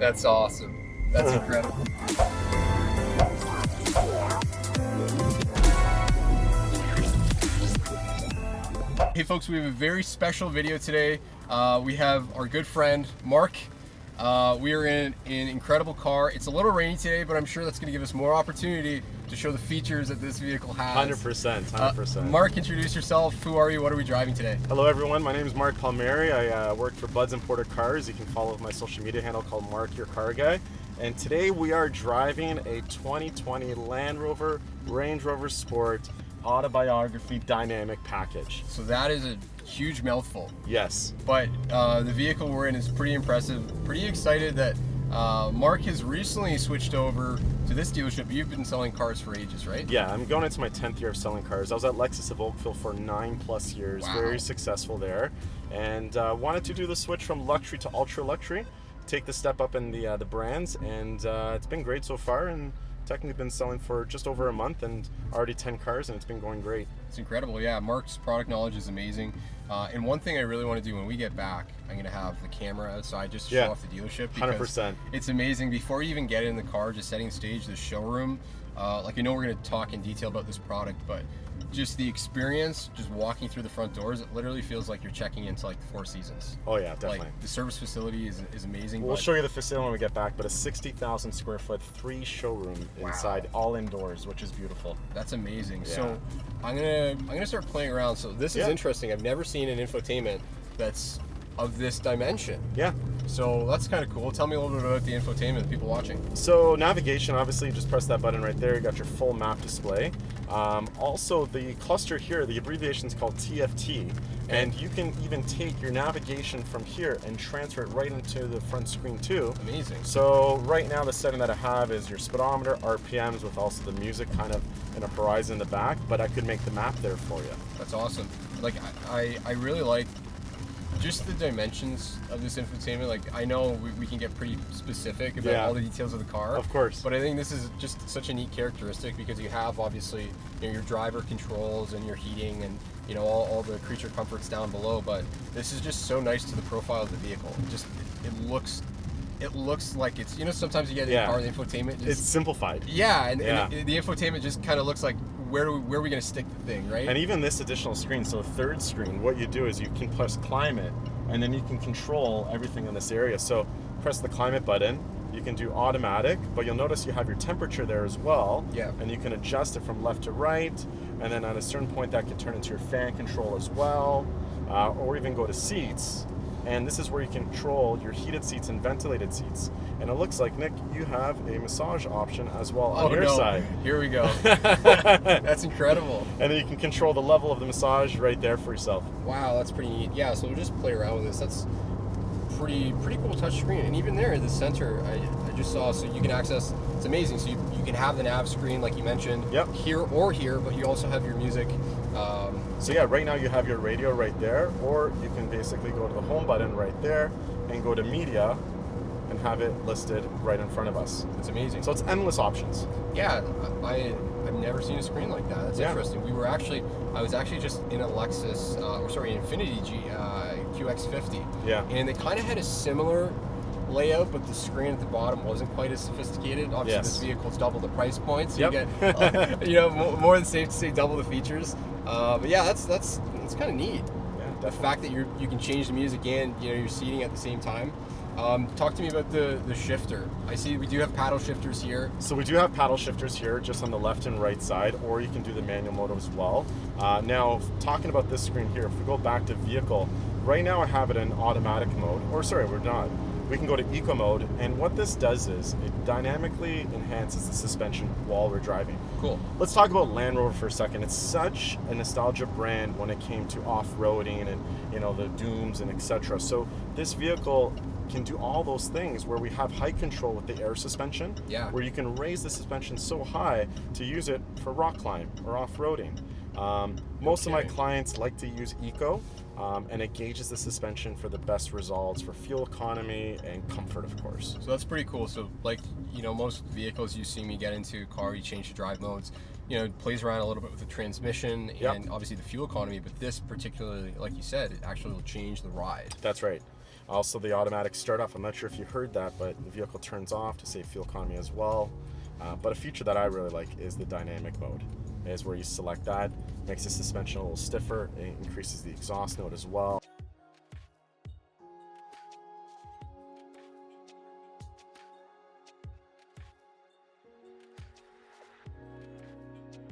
That's awesome. That's incredible. Hey folks, we have a very special video today. We have our good friend, Mark. We are in an incredible car. It's a little rainy today, but I'm sure that's going to give us more opportunity to show the features that this vehicle has. 100%. Mark, introduce yourself. Who are you? What are we driving today? Hello everyone, my name is Mark Palmieri. I work for Buds Imported Cars. You can follow my social media handle called Mark Your Car Guy. And today we are driving a 2020 Land Rover Range Rover Sport Autobiography dynamic package. So that is a huge mouthful. Yes. But the vehicle we're in is pretty impressive. Pretty excited that Mark has recently switched over to this dealership. You've been selling cars for ages, right? Yeah, I'm going into my 10th year of selling cars. I was at Lexus of Oakville for 9+ years, Wow. Very successful there, and wanted to do the switch from luxury to ultra luxury, take the step up in the brands, and it's been great so far. And technically been selling for just over a month and already 10 cars, and it's been going great. It's incredible. Yeah, Mark's product knowledge is amazing. And one thing I really want to do when we get back, I'm going to have the camera outside just to show off the dealership. Because 100%. It's amazing. Before you even get in the car, just setting the stage, the showroom, like I know we're going to talk in detail about this product, but just the experience, just walking through the front doors, it literally feels like you're checking into like the Four Seasons. Oh yeah, definitely. Like the service facility is amazing. We'll show you the facility when we get back, but a 60,000 square foot 3 showroom inside, all indoors, which is beautiful. That's amazing. Yeah. So I'm gonna start playing around. So this is interesting. I've never seen an infotainment that's of this dimension. Yeah. So that's kind of cool. Tell me a little bit about the infotainment, the people watching. So navigation, obviously, you just press that button right there. You got your full map display. Also, the cluster here, the abbreviation is called TFT, and you can even take your navigation from here and transfer it right into the front screen too. Amazing. So right now, the setting that I have is your speedometer, RPMs, with also the music kind of in a horizon in the back. But I could make the map there for you. That's awesome. Like I really like just the dimensions of this infotainment. Like I know we can get pretty specific about all the details of the car. Of course. But I think this is just such a neat characteristic because you have obviously your driver controls and your heating and all the creature comforts down below. But this is just so nice to the profile of the vehicle. It looks like it's sometimes you get in the car the infotainment just, it's simplified. And the infotainment just kind of looks like where are we going to stick the thing, right? And even this additional screen, so third screen, what you do is you can press climate, and then you can control everything in this area. So press the climate button, you can do automatic, but you'll notice you have your temperature there as well. Yeah. And you can adjust it from left to right, and then at a certain point that can turn into your fan control as well, or even go to seats. And this is where you control your heated seats and ventilated seats. And it looks like, Nick, you have a massage option as well on your side. Here we go. That's incredible. And then you can control the level of the massage right there for yourself. Wow, that's pretty neat. Yeah, so we'll just play around with this. That's pretty cool touch screen. And even there in the center, I just saw, so you can access, it's amazing. So you can have the nav screen like you mentioned, here or here, but you also have your music. So yeah, right now you have your radio right there, or you can basically go to the home button right there and go to media and have it listed right in front of us. It's amazing. So it's endless options. Yeah, I've never seen a screen like that. That's interesting. I was actually just in a Lexus, Infiniti QX50. Yeah. And they kind of had a similar layout, but the screen at the bottom wasn't quite as sophisticated. Obviously, this vehicle's double the price point, so you get more than safe to say double the features. But yeah, that's kind of neat. Yeah, the fact that you can change the music and your seating at the same time. Talk to me about the shifter. I see we do have paddle shifters here. So we do have paddle shifters here, just on the left and right side, or you can do the manual mode as well. Now, talking about this screen here, if we go back to vehicle, right now I have it in automatic mode, we're not. We can go to eco mode, and what this does is it dynamically enhances the suspension while we're driving. Cool. Let's talk about Land Rover for a second. It's such a nostalgia brand when it came to off-roading and the dooms and etc. So this vehicle can do all those things where we have height control with the air suspension, where you can raise the suspension so high to use it for rock climb or off-roading. Most of my clients like to use eco, and it gauges the suspension for the best results for fuel economy and comfort, of course. So that's pretty cool. So like, most vehicles you see me get into, car, you change the drive modes, it plays around a little bit with the transmission and obviously the fuel economy, but this particularly, like you said, it actually will change the ride. That's right. Also the automatic start off. I'm not sure if you heard that, but the vehicle turns off to save fuel economy as well. But a feature that I really like is the dynamic mode. Is where you select that, makes the suspension a little stiffer, it increases the exhaust note as well.